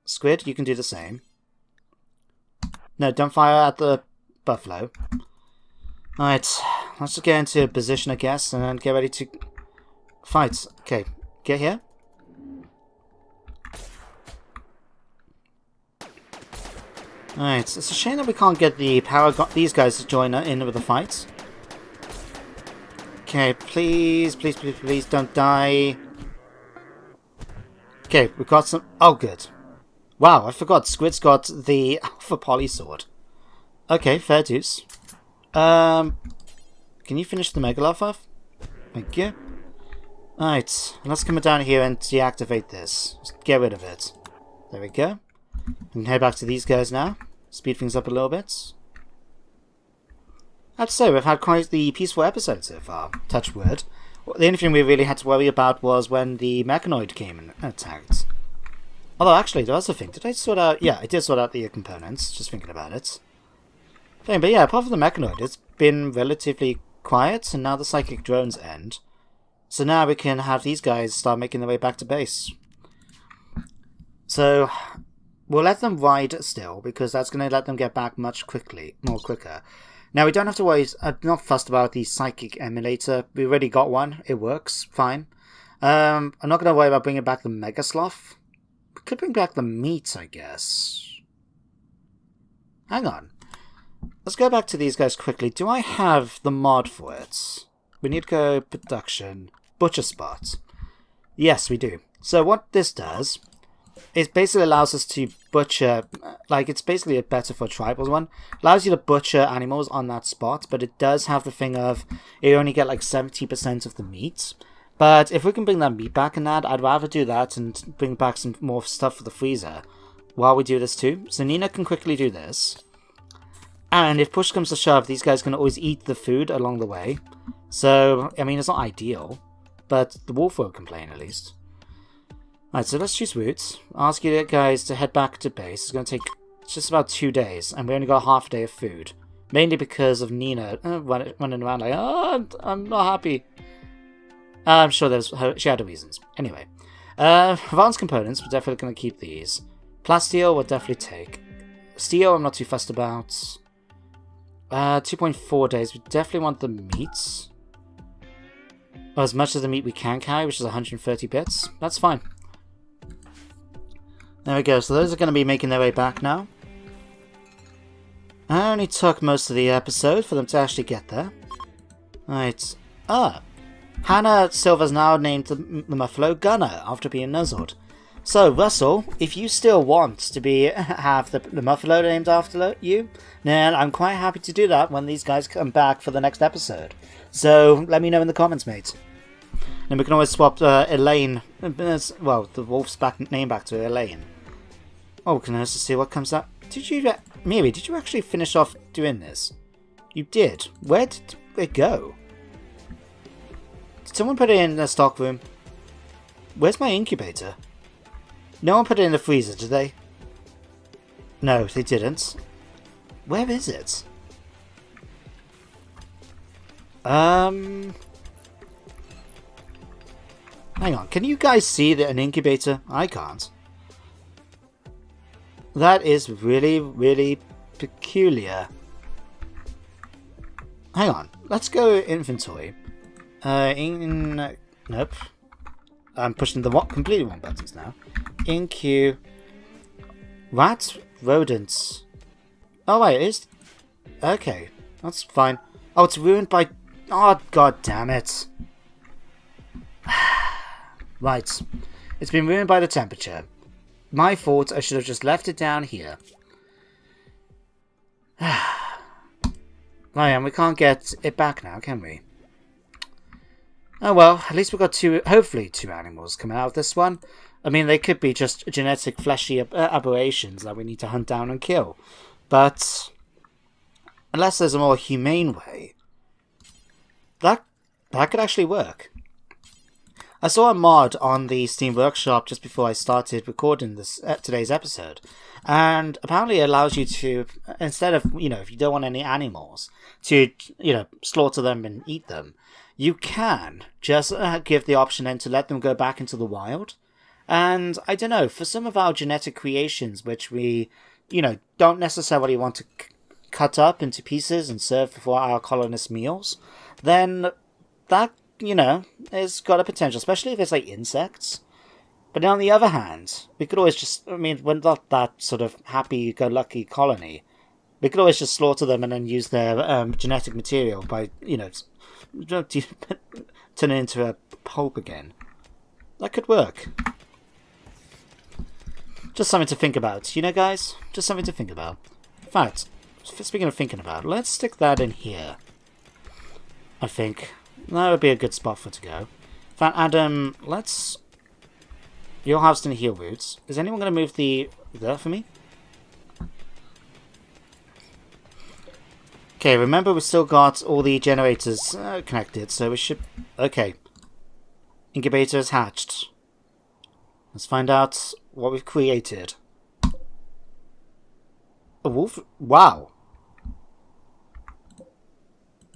Squid, you can do the same. No, don't fire at the buffalo. Alright, let's just get into position, I guess, and then get ready to fight. Okay, get here. Alright, it's a shame that we can't get these guys to join in with the fight. Okay, please, please, please, please don't die. Okay, we've got some... Oh, good. Wow, I forgot. Squid's got the Alpha Poly Sword. Okay, fair dues. Can you finish the Megaloth off? Thank you. Alright, let's come down here and deactivate this. Just get rid of it. There we go. We can head back to these guys now. Speed things up a little bit. I have to say, we've had quite the peaceful episode so far. Touch wood. The only thing we really had to worry about was when the mechanoid came and attacked. Although, actually, there was a thing. Did I sort out... Yeah, I did sort out the components, just thinking about it. But yeah, apart from the mechanoid, it's been relatively quiet, and now the psychic drones end. So now we can have these guys start making their way back to base. So, we'll let them ride still, because that's going to let them get back much more quicker. Now, we don't have to worry, I'm not fussed about the psychic emulator. We already got one, it works, fine. I'm not going to worry about bringing back the Mega Sloth. We could bring back the meat, I guess. Hang on. Let's go back to these guys quickly. Do I have the mod for it? We need to go production, butcher spot. Yes, we do. So what this does, it basically allows us to butcher, like it's basically better for a tribal one. Allows you to butcher animals on that spot, but it does have the thing of, you only get like 70% of the meat. But if we can bring that meat back in that, I'd rather do that and bring back some more stuff for the freezer while we do this too. So Nina can quickly do this. And if push comes to shove, these guys can always eat the food along the way. So, I mean, it's not ideal, but the wolf won't complain at least. Alright, so let's choose routes. Ask you guys to head back to base. It's going to take just about 2 days, and we only got half a day of food. Mainly because of Nina running around like, oh, I'm not happy. I'm sure she had her reasons. Anyway, advanced components, we're definitely going to keep these. Plasteel, we'll definitely take. Steel, I'm not too fussed about. 2.4 days, we definitely want the meats. Or as much of the meat we can carry, which is 130 bits. That's fine. There we go, so those are going to be making their way back now. I only took most of the episode for them to actually get there. Right. Hannah Silver's now named the Muffalo Gunner after being nuzzled. So, Russell, if you still want to have the Muffalo named after you, then I'm quite happy to do that when these guys come back for the next episode. So, let me know in the comments, mate. And we can always swap Elaine, well, the wolf's name back to Elaine. Oh, can I just see what comes up? Miri, did you actually finish off doing this? You did. Where did it go? Did someone put it in the stock room? Where's my incubator? No one put it in the freezer, did they? No, they didn't. Where is it? Hang on, can you guys see an incubator? I can't. That is really, really peculiar. hang on. Let's go inventory. Nope. I'm pushing the completely wrong buttons now. In queue. Rats, rodents. Oh wait, it is. Okay, that's fine. Oh, it's ruined by. Oh, god damn it. Right. It's been ruined by the temperature. My fault, I should have just left it down here. Right, and we can't get it back now, can we? Oh well, at least we've got hopefully two animals coming out of this one. I mean, they could be just genetic fleshy aberrations that we need to hunt down and kill. But unless there's a more humane way, that could actually work. I saw a mod on the Steam Workshop just before I started recording this today's episode, and apparently it allows you to, instead of, if you don't want any animals, to, slaughter them and eat them, you can just give the option then to let them go back into the wild. And I don't know, for some of our genetic creations, which we, don't necessarily want to cut up into pieces and serve for our colonist meals, then that, it's got a potential, especially if it's like insects. But on the other hand, we could always just, we're not that sort of happy-go-lucky colony. We could always just slaughter them and then use their genetic material by, turn it into a pulp again. That could work. Just something to think about, guys? Just something to think about. In fact, speaking of thinking about, let's stick that in here. I think that would be a good spot for it to go. In fact, Adam, let's... You're harvesting heal roots. Is anyone going to move that for me? Okay, remember we've still got all the generators connected, so we should... Okay. Incubator is hatched. Let's find out what we've created. A wolf? Wow.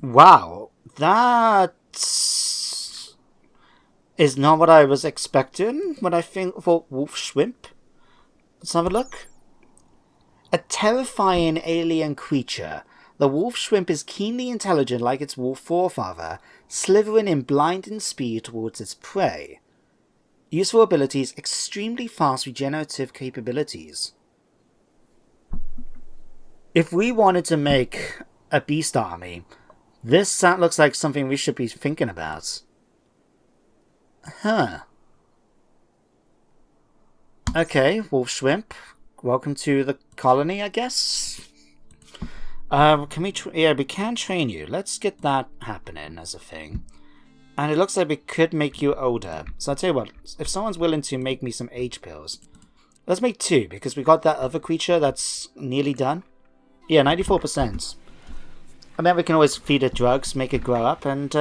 Wow. That is not what I was expecting when I thought wolf shrimp. Let's have a look. A terrifying alien creature. The wolf shrimp is keenly intelligent like its wolf forefather, slithering in blinding speed towards its prey. Useful abilities, extremely fast regenerative capabilities. If we wanted to make a beast army, this looks like something we should be thinking about. Huh. Okay, wolf shrimp. Welcome to the colony, I guess. Can we? Yeah, we can train you. Let's get that happening as a thing. And it looks like we could make you older. So I'll tell you what. If someone's willing to make me some age pills, let's make 2 because we got that other creature that's nearly done. Yeah, 94%. And then we can always feed it drugs, make it grow up, and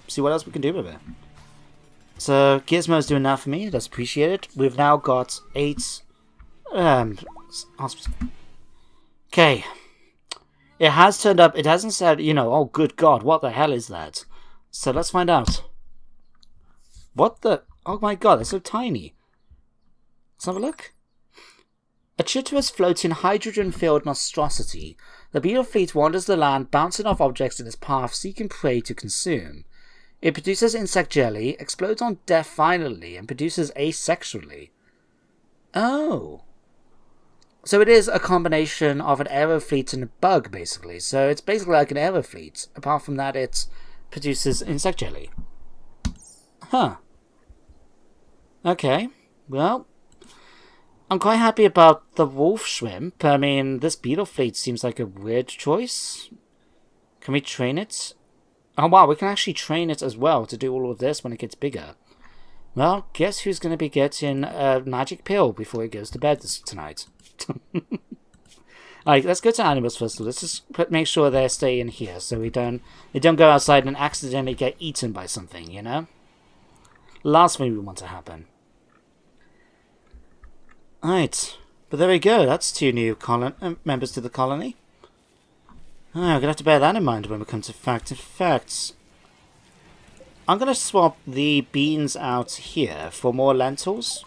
see what else we can do with it. So Gizmo's doing that for me. That's appreciated. We've now got 8 hospitals. Okay. It has turned up. It hasn't said, oh good god, what the hell is that? So let's find out. What the? Oh my god, they're so tiny. Let's have a look. A chitorous floating hydrogen-filled monstrosity, the beetle fleet wanders the land, bouncing off objects in its path, seeking prey to consume. It produces insect jelly, explodes on death violently, and produces asexually. Oh. So it is a combination of an aerofleet and a bug, basically. So it's basically like an aerofleet. Apart from that, it produces insect jelly. Huh. Okay. Well, I'm quite happy about the wolf shrimp. I mean, this beetle fleet seems like a weird choice. Can we train it? Oh wow, we can actually train it as well to do all of this when it gets bigger. Well, guess who's going to be getting a magic pill before he goes to bed tonight? Alright, let's go to animals first. Let's just make sure they stay in here so they don't go outside and accidentally get eaten by something, Last thing we want to happen. Alright, but there we go. That's 2 new members to the colony. I'm going to have to bear that in mind when we come to facts. I'm going to swap the beans out here for more lentils.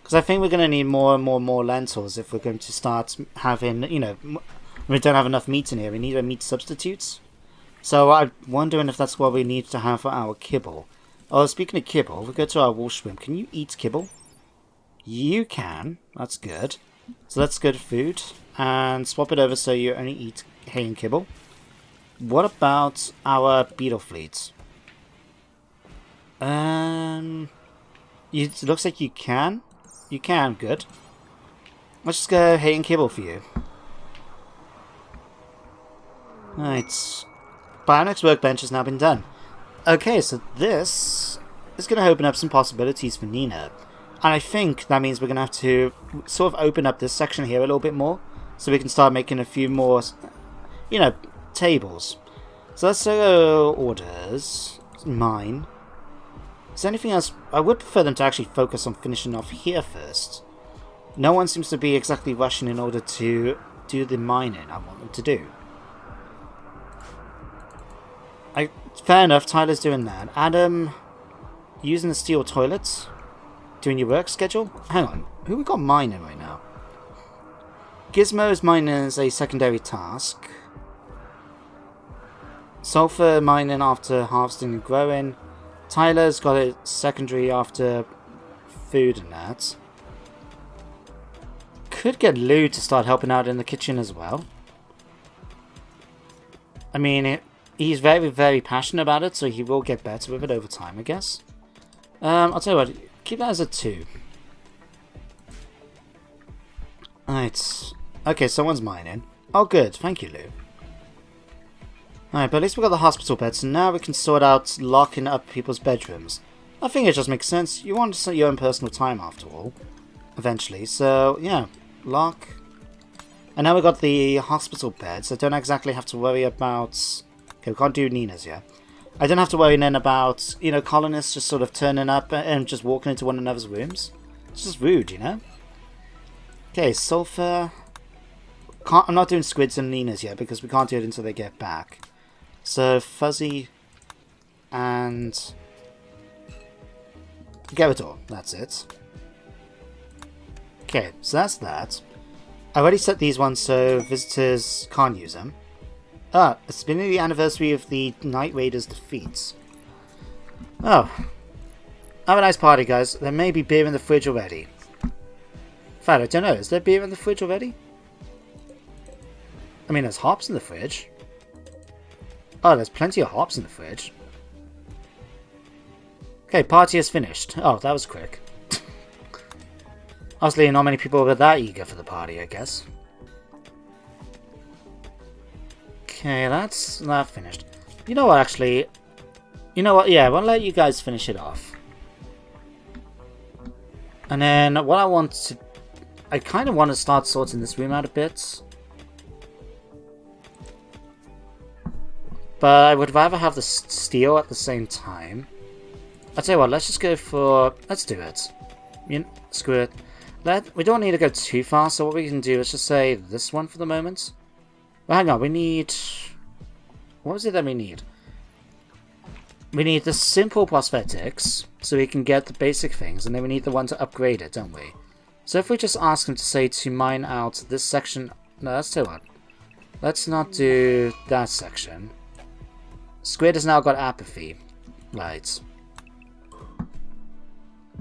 Because I think we're going to need more and more lentils if we're going to start having, we don't have enough meat in here. We need a meat substitute. So I'm wondering if that's what we need to have for our kibble. Oh, speaking of kibble, we go to our wolf shrimp. Can you eat kibble? You can. That's good. So let's go to food and swap it over so you only eat hay and kibble. What about our beetle fleet? It looks like you can. You can, good. Let's just go hay and kibble for you. Right. Bionic's workbench has now been done. Okay, so this is going to open up some possibilities for Nina. And I think that means we're going to have to sort of open up this section here a little bit more. So we can start making a few more, you know, tables. So let's go orders. Mine. Is there anything else? I would prefer them to actually focus on finishing off here first. No one seems to be exactly rushing in order to do the mining I want them to do. Fair enough, Tyler's doing that. Adam, using the steel toilets? Doing your work schedule? Hang on, who we got mining right now? Gizmo's mining is a secondary task. Sulfur mining after harvesting and growing. Tyler's got it secondary after food and that. Could get Lou to start helping out in the kitchen as well. I mean, he's very, very passionate about it, so he will get better with it over time, I guess. I'll tell you what, keep that as a 2. Right. Okay, someone's mining. Oh, good. Thank you, Lou. Alright, but at least we got the hospital bed, so now we can sort out locking up people's bedrooms. I think it just makes sense. You want your own personal time, after all. Eventually. So, yeah. Lock. And now we got the hospital bed, so I don't exactly have to worry about... Okay, we can't do Nina's yet. I don't have to worry then about, you know, colonists just sort of turning up and just walking into one another's rooms. It's just rude, you know? Okay, sulfur. I'm not doing squids and Nina's yet because we can't do it until they get back. So, fuzzy and Gerador, that's it. Okay, so that's that. I already set these ones so visitors can't use them. Ah, it's been the anniversary of the Night Raiders' defeats. Oh. Have a nice party, guys. There may be beer in the fridge already. In fact, I don't know. Is there beer in the fridge already? I mean, there's hops in the fridge. Oh, there's plenty of hops in the fridge. Okay, party is finished. Oh, that was quick. Obviously, not many people were that eager for the party, I guess. Okay, that's that finished. You know what, actually? You know what? Yeah, I won't let you guys finish it off. And then what I want to... I kind of want to start sorting this room out a bit. But I would rather have the steel at the same time. I'll tell you what, let's just go for... Let's do it. You know, screw it. We don't need to go too far, so what we can do is just say this one for the moment. Well, hang on, we need... What was it that we need? We need the simple prosthetics, so we can get the basic things, and then we need the one to upgrade it, don't we? So if we just ask him to say to mine out this section... No, let's tell you what. Let's not do that section. Squid has now got apathy. Right.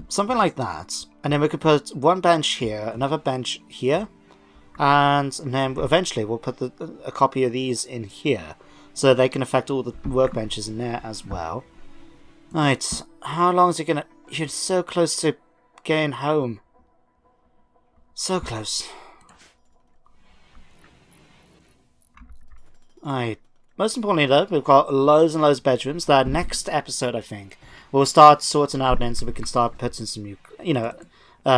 Something like that. And then we could put one bench here, another bench here. And then eventually we'll put a copy of these in here. So they can affect all the workbenches in there as well. Right. How long is it gonna... You're so close to getting home. So close. Alright. Most importantly though, we've got loads and loads of bedrooms. That next episode, I think, we'll start sorting out then so we can start putting some new, you know,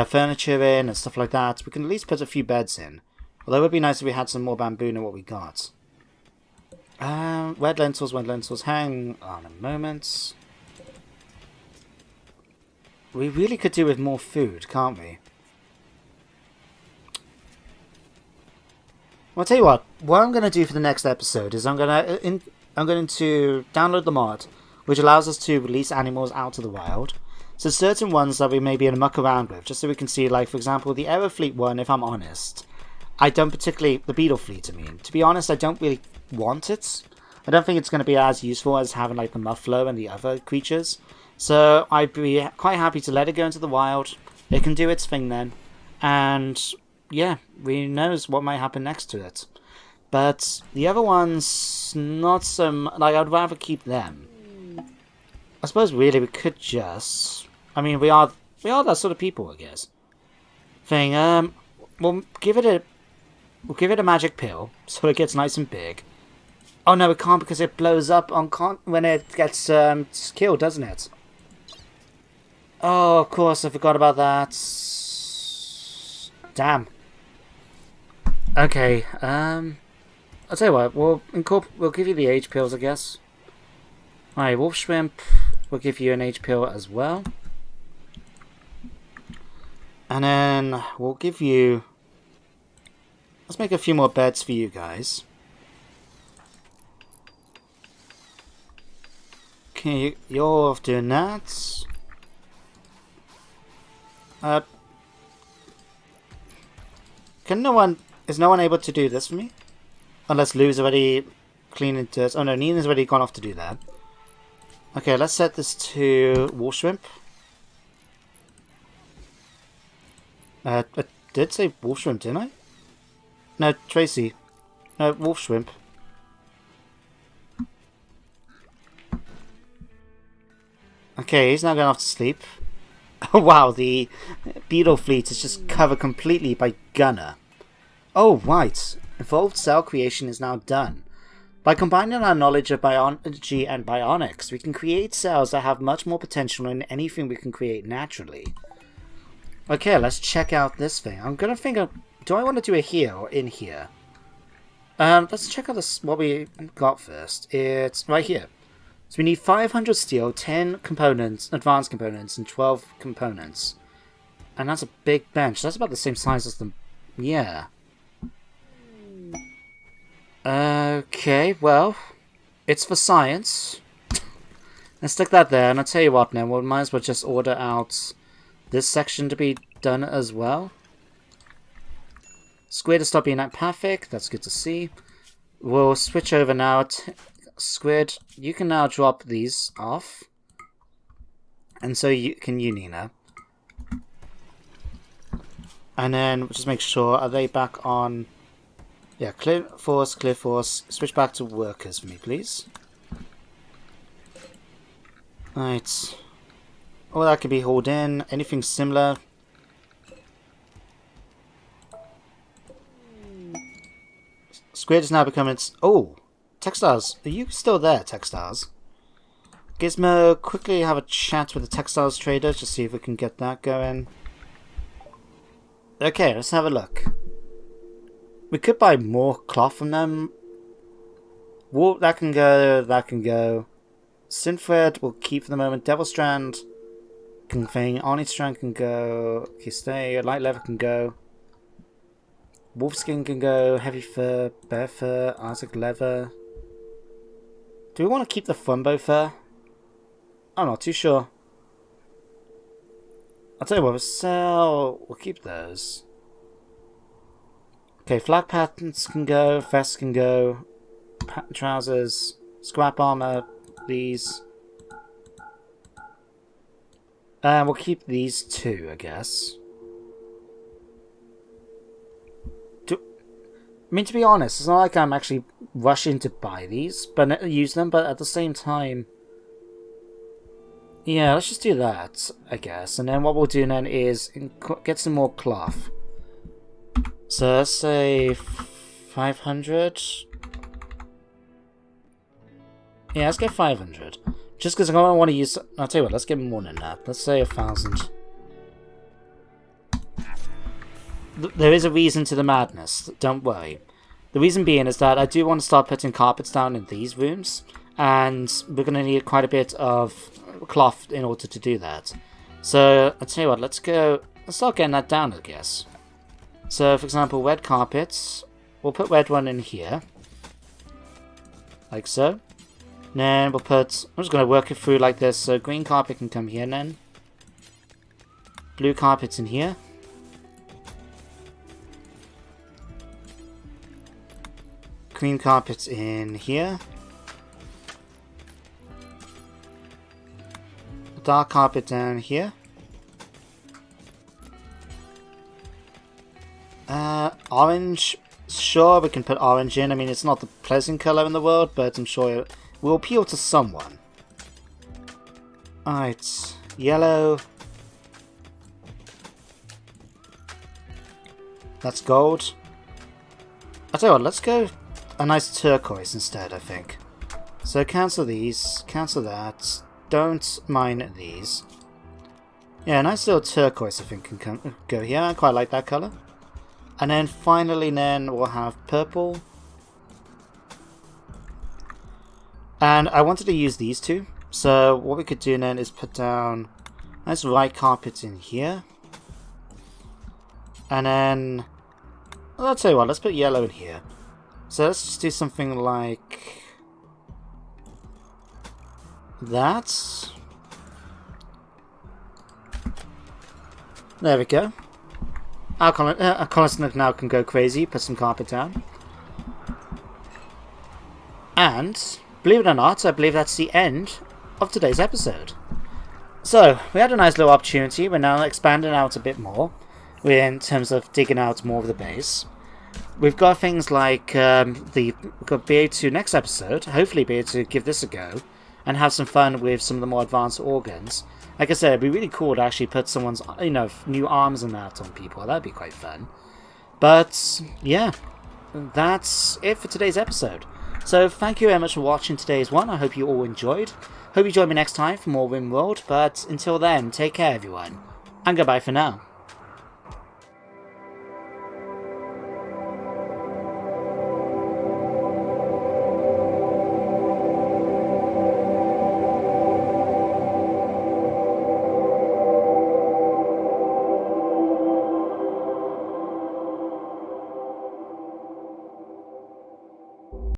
furniture in and stuff like that. We can at least put a few beds in. Although it would be nice if we had some more bamboo than what we got. Red lentils, red lentils. Hang on a moment. We really could do with more food, can't we? Well, I'll tell you what I'm going to do for the next episode is I'm going to download the mod, which allows us to release animals out to the wild. So certain ones that we may be able to muck around with, just so we can see, like, for example, the Aerofleet one, if I'm honest. I don't particularly... The Beetle Fleet, I mean. To be honest, I don't really want it. I don't think it's going to be as useful as having like the muffalo and the other creatures. So I'd be quite happy to let it go into the wild. It can do its thing then. And yeah, who knows what might happen next to it. But the other ones, not so much. Like, I'd rather keep them. I suppose really we could just... I mean, we are that sort of people, I guess. We'll give it a magic pill so it gets nice and big. Oh no, it can't because it blows up on when it gets killed, doesn't it? Oh, of course, I forgot about that. Damn. Okay, I'll tell you what, we'll give you the H pills, I guess. Alright, wolf shrimp, we'll give you an H pill as well. And then we'll give you... Let's make a few more beds for you guys. Okay, you're off doing that. Is no one able to do this for me? Unless Lou's already cleaning dirt. Oh no, Nina's already gone off to do that. Okay, let's set this to wolf shrimp. I did say wolf shrimp, didn't I? No, Tracy. No, wolf shrimp. Okay, he's now going off to sleep. Oh wow, the beetle fleet is just covered completely by Gunner. Oh right, evolved cell creation is now done. By combining our knowledge of biology and bionics, we can create cells that have much more potential than anything we can create naturally. Okay, let's check out this thing. I'm gonna think of... Do I want to do it here or in here? Let's check out this, what we got first. It's right here. So we need 500 steel, 10 components, advanced components, and 12 components. And that's a big bench. That's about the same size as the... Yeah. Okay, well, it's for science. Let's stick that there, and I'll tell you what now, we might as well just order out this section to be done as well. Squid has stopped being empathic, that's good to see. We'll switch over now. Squid, you can now drop these off. And so you Nina. And then we'll just make sure, are they back on... Yeah, clear force, switch back to workers for me, please. Right. Oh, that could be hauled in. Anything similar? Squid is now becoming... Oh! Textiles. Are you still there, Textiles? Gizmo, quickly have a chat with the Textiles trader to see if we can get that going. Okay, let's have a look. We could buy more cloth from them. Wool, that can go, that can go. Synthread we'll keep for the moment. Devil Strand can thing. Arnie Strand can go. Okay, stay. Light leather can go. Wolfskin can go. Heavy fur, bear fur, Arctic leather. Do we want to keep the Fumbo fur? I'm not too sure. I'll tell you what, we'll keep those. Okay, flag patterns can go, vests can go, trousers, scrap armor, these. And we'll keep these two, I guess. I mean, to be honest, it's not like I'm actually rushing to buy these, but use them, but at the same time... Yeah, let's just do that, I guess. And then what we'll do then is get some more cloth. So let's say 500. Yeah, let's get 500. Just because I don't want to use... I'll tell you what, let's get more than that. Let's say 1,000. There is a reason to the madness, don't worry. The reason being is that I do want to start putting carpets down in these rooms. And we're going to need quite a bit of cloth in order to do that. So, I'll tell you what, let's start getting that down, I guess. So, for example, red carpets. We'll put red one in here. Like so. Then we'll put... I'm just going to work it through like this. So, green carpet can come here then. Blue carpet's in here. Green carpet's in here. dark carpet down here. Orange. Sure, we can put orange in. I mean, it's not the pleasant colour in the world, but I'm sure it will appeal to someone. Alright, yellow. That's gold. I'll tell you what, let's go a nice turquoise instead, I think. So cancel these, cancel that. Don't mind these. Yeah, a nice little turquoise I think can go here. I quite like that colour. And then finally we'll have purple. And I wanted to use these two. So what we could do then is put down nice white carpet in here. And then, well, I'll tell you what, let's put yellow in here. So let's just do something like that. There we go. Our colonist now can go crazy, put some carpet down. And, believe it or not, I believe that's the end of today's episode. So, we had a nice little opportunity. We're now expanding out a bit more in terms of digging out more of the base. We've got things like we've got be able to next episode, hopefully be able to give this a go and have some fun with some of the more advanced organs. Like I said, it'd be really cool to actually put someone's, new arms and that on people. That'd be quite fun. But, yeah, that's it for today's episode. So, thank you very much for watching today's one. I hope you all enjoyed. Hope you join me next time for more RimWorld. But until then, take care, everyone. And goodbye for now.